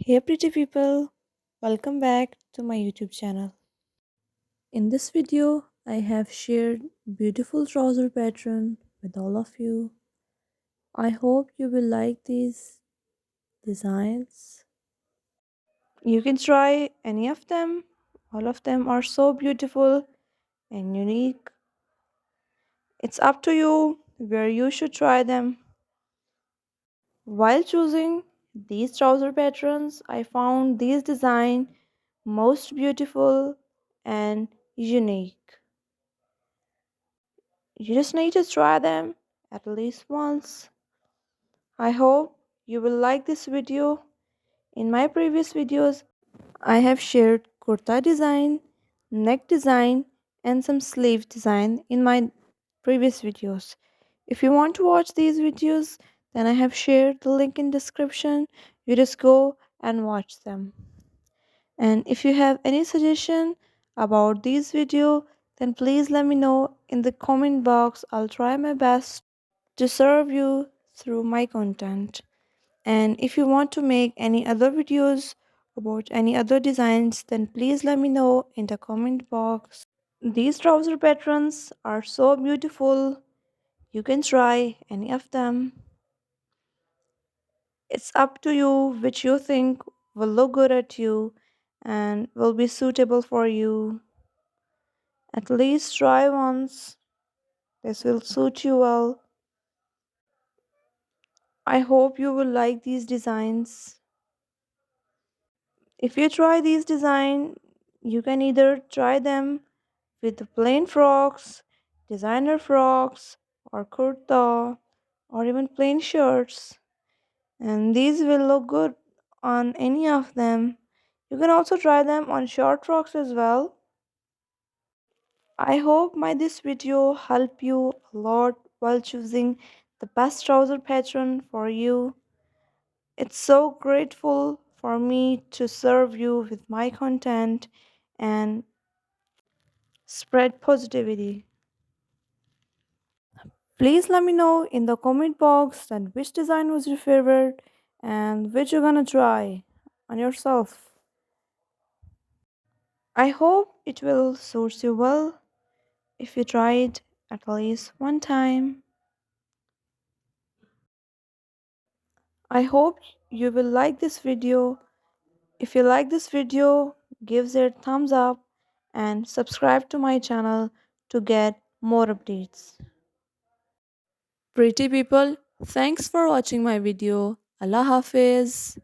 Hey pretty people, welcome back to my YouTube channel. In this video, I have shared beautiful trouser pattern with all of you. I hope you will like these designs. You can try any of them. All of them are so beautiful and unique. It's up to you where you should try them. While choosing these trouser patterns, I found these designs most beautiful and unique. You just need to try them at least once. I hope you will like this video. In my previous videos, I have shared kurta design, neck design, and some sleeve design in my previous videos. If you want to watch these videos, then I have shared the link in description. You just go and watch them. And if you have any suggestion about this video, then please let me know in the comment box. I'll try my best to serve you through my content. And if you want to make any other videos about any other designs, then please let me know in the comment box. These trouser patterns are so beautiful. You can try any of them. It's up to you which you think will look good at you and will be suitable for you. At least try once. This will suit you well. I hope you will like these designs. If you try these designs, you can either try them with the plain frocks, designer frocks, or kurta, or even plain shirts. And these will look good on any of them. You can also try them on short frocks as well. I hope my this video help you a lot while choosing the best trouser pattern for you. It's so grateful for me to serve you with my content and spread positivity. Please let me know in the comment box that which design was your favorite and which you're gonna try on yourself. I hope it will suit you well if you try it at least one time. I hope you will like this video. If you like this video, give it a thumbs up and subscribe to my channel to get more updates. Pretty people, thanks for watching my video. Allah Hafiz.